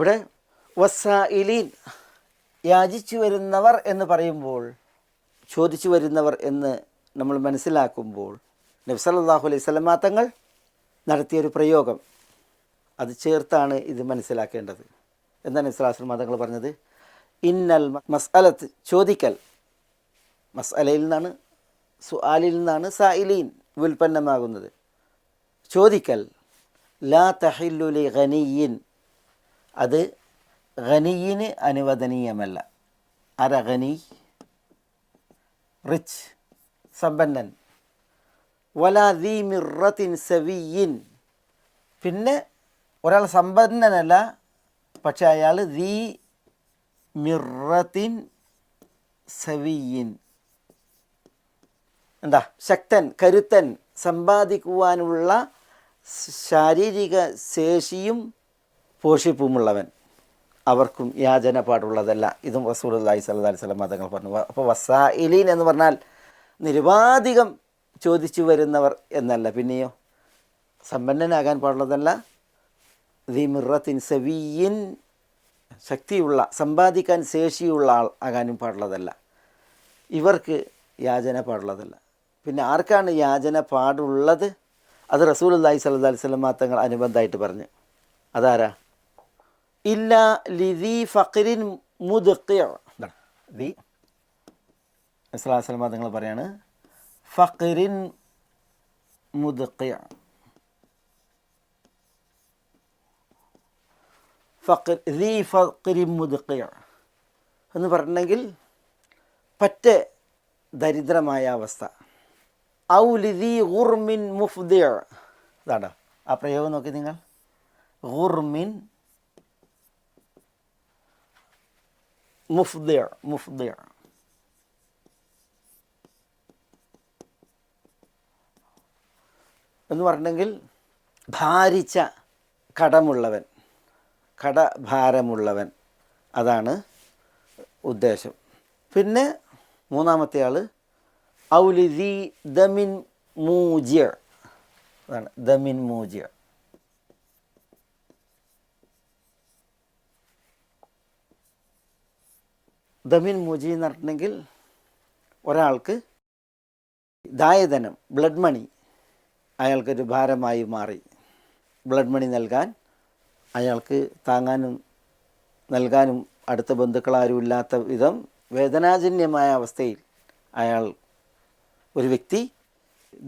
ഇവിടെ വസ്സായിലീൻ യാചിച്ചു വരുന്നവർ എന്ന് പറയുമ്പോൾ, ചോദിച്ചു വരുന്നവർ എന്ന് നമ്മൾ മനസ്സിലാക്കുമ്പോൾ, നബി സല്ലല്ലാഹു അലൈഹി വസല്ലമ തങ്ങൾ നടത്തിയൊരു പ്രയോഗം അത് ചേർത്താണ് ഇത് മനസ്സിലാക്കേണ്ടത്. എന്താണ് നബി സല്ലല്ലാഹു അലൈഹി വസല്ലമ തങ്ങൾ പറഞ്ഞത്? ഇന്നൽ മസ്അലത്ത്, ചോദിക്കൽ, മസ്അലയിൽ നിന്നാണ്, സുആലിൽ നിന്നാണ് സായിലീൻ വ്യുൽപ്പന്നമാകുന്നത്. ചോദിക്കൽ ലാ തഹില്ലു ലി ഗനിയ്യിൻ, അത് ഗനിയിന് അനുവദനീയമല്ല. ആരാ ഗനി? റിച്ച്, സമ്പന്നൻ. വലാ ദീ മിറത്തിൻ സവിയിൻ, പിന്നെ ഒരാൾ സമ്പന്നനല്ല, പക്ഷെ അയാൾ ദീ മിറത്തിൻ സവിയിൻ, എന്താ, ശക്തൻ, കരുത്തൻ, സമ്പാദിക്കുവാനുള്ള ശാരീരിക ശേഷിയും പോഷിപ്പുമുള്ളവൻ, അവർക്കും യാചന പാടുള്ളതല്ല. ഇതും റസൂലുള്ളാഹി സ്വല്ലല്ലാഹി അലൈഹി വസല്ലം തങ്ങൾ പറഞ്ഞു. അപ്പോൾ വസായിലീൻ എന്ന് പറഞ്ഞാൽ നിരുപാധികം ചോദിച്ചു വരുന്നവർ എന്നല്ല, പിന്നെയോ സമ്പന്നനാകാൻ പാടുള്ളതല്ല, ദീ മിറത്തിൻ സവിയിൻ, ശക്തിയുള്ള, സമ്പാദിക്കാൻ ശേഷിയുള്ള ആൾ ആകാനും പാടുള്ളതല്ല. ഇവർക്ക് യാചന പാടുള്ളതല്ല. പിന്നെ ആർക്കാണ് യാചന പാടുള്ളത്? അത് റസൂലുള്ളാഹി സ്വല്ലല്ലാഹി അലൈഹി വസല്ലം തങ്ങൾ അനുബന്ധമായിട്ട് പറഞ്ഞു. അതാരാ? ഇല്ല ലിദീ ഫഖ്റിൻ മുദ്ഖിഅ, ദീ സ്വല്ലല്ലാഹു അലൈഹി വസല്ലം തങ്ങൾ പറയാണ് ഫഖ്റിൻ മുദ്ഖിഅ. ദീ ഫഖ്റിൻ മുദ്ഖിഅ എന്ന് പറഞ്ഞെങ്കിൽ പറ്റേ ദരിദ്രമായ അവസ്ഥ. ഔ ലിദീ ഗുർമിൻ മുഫ്ദിഅ, അതാണോ ആ പ്രയോഗം? നോക്കി നിങ്ങൾ, ഗുർമിൻ മുഫ്ദിഅ, മുഫ്ദിഅ എന്ന് പറഞ്ഞെങ്കിൽ ഭാരിച്ച കടമുള്ളവൻ, കടഭാരമുള്ളവൻ, അതാണ് ഉദ്ദേശം. പിന്നെ മൂന്നാമത്തെ ആൾ ഔലിദി ദമിൻ മൂജിയ, അതാണ് ദമിൻ മൂജിയ. ദമിൻ മൂജി എന്ന് പറഞ്ഞിട്ടുണ്ടെങ്കിൽ ഒരാൾക്ക് ദായധനം, ബ്ലഡ് മണി അയാൾക്കൊരു ഭാരമായി മാറി. ബ്ലഡ് മണി നൽകാൻ അയാൾക്ക് താങ്ങാനും നൽകാനും അടുത്ത ബന്ധുക്കളാരും ഇല്ലാത്ത വിധം വേദനാജന്യമായ അവസ്ഥയിൽ അയാൾ, ഒരു വ്യക്തി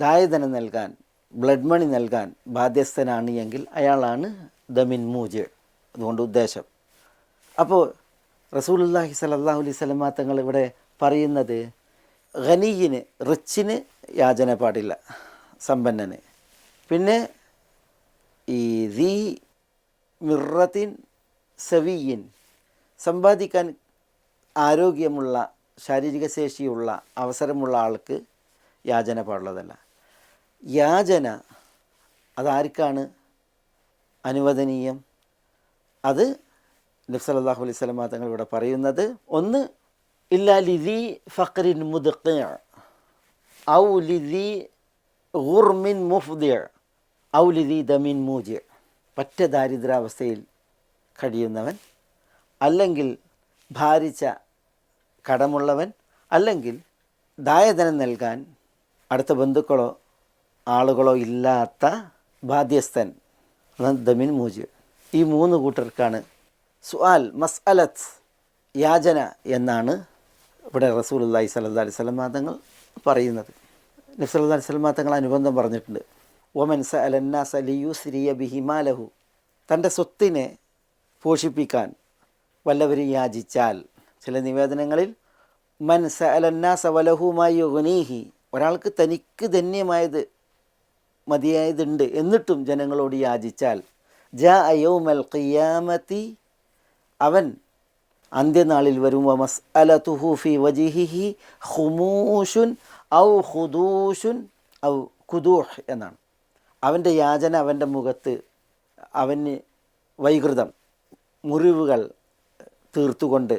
ദായധനം നൽകാൻ, ബ്ലഡ് മണി നൽകാൻ ബാധ്യസ്ഥനാണ് എങ്കിൽ അയാളാണ് ദമിൻ മൂജ്. അതുകൊണ്ട് ഉദ്ദേശം. അപ്പോൾ റസൂലുള്ളാഹി സ്വല്ലല്ലാഹു അലൈഹി വസല്ലം തങ്ങൾ ഇവിടെ പറയുന്നത് ഖനിയിന്, റിച്ചിന് യാചന പാടില്ല, സമ്പന്നന്. പിന്നെ ഈ ദീ മിറത്തിൻ സവിയിൻ, സമ്പാദിക്കാൻ ആരോഗ്യമുള്ള, ശാരീരിക ശേഷിയുള്ള, അവസരമുള്ള ആൾക്ക് യാചന പാടുള്ളതല്ല. യാചന അതാർക്കാണ് അനുവദനീയം? അത് നബി സല്ലല്ലാഹു അലൈഹി വസല്ലം തങ്ങൾ ഇവിടെ പറയുന്നത്, ഒന്ന് ഇല്ലാ ലിദീ ഫഖ്റിൻ മുദ്ഖിഅ ഔ ലിദീ ഗുർമിൻ മുഫ്ദിഅ ഔ ലിദീ ദമിൻ മൂജിഅ, പറ്റ ദാരിദ്ര്യാവസ്ഥയിൽ കഴിയുന്നവൻ, അല്ലെങ്കിൽ ഭാരിച്ച കടമുള്ളവൻ, അല്ലെങ്കിൽ ദായധനം നൽകാൻ അടുത്ത ബന്ധുക്കളോ ആളുകളോ ഇല്ലാത്ത ബാധ്യസ്ഥൻ, ദമിൻ മൂജിഅ. ഈ മൂന്ന് കൂട്ടർക്കാണ് സുആൽ, മസ്അലത്ത്, യാചന എന്നാണ് ഇവിടെ റസൂലുള്ളാഹി സ്വല്ലല്ലാഹി അലൈഹി വസല്ലം തങ്ങൾ പറയുന്നത്. നബി സല്ലല്ലാഹു അലൈഹി വസല്ലം തങ്ങൾ അനുബന്ധം പറഞ്ഞിട്ടുണ്ട്. വമൻ സഅല അന്നാസ ലിയുസ്രിയ ബിഹി മാലഹു, തൻ്റെ സ്വത്തിനെ പോഷിപ്പിക്കാൻ വല്ലവരും യാചിച്ചാൽ, ചില നിവേദനങ്ങളിൽ മൻ സഅല അന്നാസ വലഹു മാ യുഗ്നീഹി, ഒരാൾക്ക് തനിക്ക് ധന്യമായത്, മതിയായതുണ്ട് എന്നിട്ടും ജനങ്ങളോട് യാചിച്ചാൽ, ജാഅ യൗമൽ ഖിയാമത്തി, അവൻ അന്ത്യനാളിൽ വരും, വമസ്അലതുഹു ഫി വജിഹിഹി ഖുമൂഷുൻ ഔ ഖുദൂഷുൻ ഔ ഖുദൂഹ് എന്നാണ്. അവൻ്റെ യാചന അവൻ്റെ മുഖത്ത്, അവന് വൈകൃതം, മുറിവുകൾ തീർത്തുകൊണ്ട്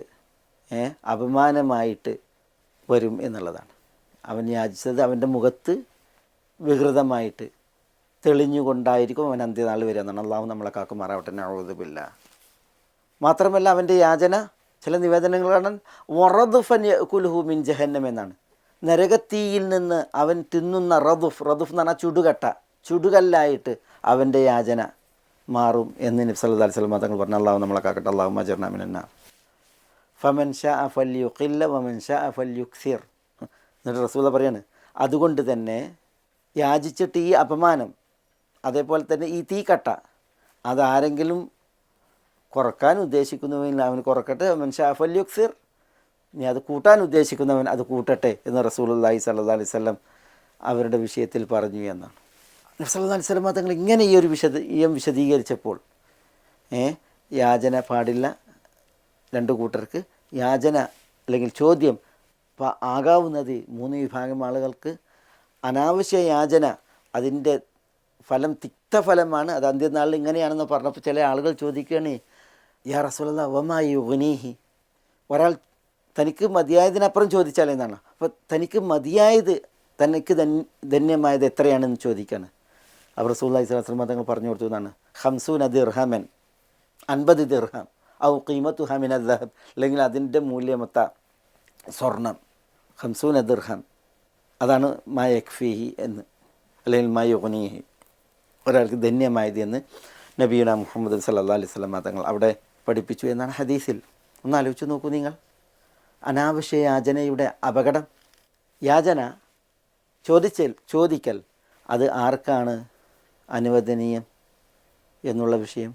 അപമാനമായിട്ട് വരും എന്നുള്ളതാണ്. അവൻ യാചിച്ചത് അവൻ്റെ മുഖത്ത് വികൃതമായിട്ട് തെളിഞ്ഞുകൊണ്ടായിരിക്കും അവൻ അന്ത്യനാൾ വരിക എന്നാണ്. അള്ളാഹു നമ്മളെ കാക്കുമാറാവട്ടെ. നഊദു ബില്ലാഹ്. മാത്രമല്ല അവൻ്റെ യാചന ചില നിവേദനങ്ങളാണ് വറദുഫൻ യഅ്കുലുഹു മിൻ ജഹന്നം എന്നാണ്. നരകത്തീയിൽ നിന്ന് അവൻ തിന്നുന്ന റദുഫ് എന്ന് പറഞ്ഞാൽ ചുടുകട്ട, ചുടുകല്ലായിട്ട് അവൻ്റെ യാചന മാറും എന്ന് നബി സല്ലല്ലാഹു അലൈഹി വസല്ലം തങ്ങൾ പറഞ്ഞു. അല്ലാഹു നമ്മളെ കാക്കട്ടെ. അല്ലാഹുമ്മ അജിർനാ മിനന്നാർ. ഫമൻ ശാഅ ഫൽയുഖില്ല വമൻ ശാഅ ഫൽയുക്സിർ. എന്നിട്ട് റസൂല പറയാണ്, അതുകൊണ്ട് തന്നെ യാചിച്ചിട്ട് ഈ അപമാനം, അതേപോലെ തന്നെ ഈ തീക്കട്ട, അതാരെങ്കിലും കുറക്കാൻ ഉദ്ദേശിക്കുന്നുവെങ്കിൽ അവൻ കുറക്കട്ടെ. വമൻ ശാഅ ഫൽയുക്സിർ, ഇനി അത് കൂട്ടാൻ ഉദ്ദേശിക്കുന്നവൻ അത് കൂട്ടട്ടെ എന്ന് റസൂലുള്ളാഹി സ്വല്ലല്ലാഹു അലൈഹി വസല്ലം അവരുടെ വിഷയത്തിൽ പറഞ്ഞു എന്നാണ്. നബി സല്ലല്ലാഹു അലൈഹി വസല്ലം തങ്ങൾ ഇങ്ങനെ ഈ ഒരു വിഷയം വിശദീകരിച്ചപ്പോൾ യാചന പാടില്ല, രണ്ടു കൂട്ടർക്ക് യാചന അല്ലെങ്കിൽ ചോദ്യം ആകാവുന്നത് 3 വിഭാഗം ആളുകൾക്ക്. അനാവശ്യ യാചന അതിൻ്റെ ഫലം തിക്തഫലമാണ്, അത് അന്ത്യനാളിൽ ഇങ്ങനെയാണെന്ന് പറഞ്ഞപ്പോൾ ചില ആളുകൾ ചോദിക്കുകയാണ്, യാ റസൂലല്ലാഹ് വമാ യുഗ്നീഹി. ഒരാൾ തനിക്ക് മതിയായതിനപ്പുറം ചോദിച്ചാൽ എന്നാണ്. അപ്പോൾ തനിക്ക് മതിയായത്, തനിക്ക് ധന്യമായത് എത്രയാണെന്ന് ചോദിക്കുകയാണ്. അപ്പോൾ റസൂലുള്ളാഹി സ്വല്ലല്ലാഹു അലൈഹി വസല്ലം തങ്ങൾ പറഞ്ഞു കൊടുത്തു എന്നാണ്, 50 ദിർഹമൻ, 50 ദിർഹം, ഔ ഖീമത്തുഹാ മിന ദഹബ്, അല്ലെങ്കിൽ അതിൻ്റെ മൂല്യമൊത്ത സ്വർണം. 50 ദിർഹം, അതാണ് മാ യക്ഫീഹി എന്ന്, അല്ലെങ്കിൽ മാ യുഗ്നീഹി, ഒരാൾക്ക് ധന്യമായത് എന്ന് നബിയുനാ മുഹമ്മദ് സല്ലല്ലാഹു അലൈഹി വസല്ലം തങ്ങൾ അവിടെ പഠിപ്പിച്ചു എന്നാണ് ഹദീസിൽ. ഒന്ന് ആലോചിച്ച് നോക്കൂ നിങ്ങൾ, അനാവശ്യ യാചനയുടെ അപകടം. യാചന ചോദിക്കൽ അത് ആർക്കാണ് അനുവദനീയം എന്നുള്ള വിഷയം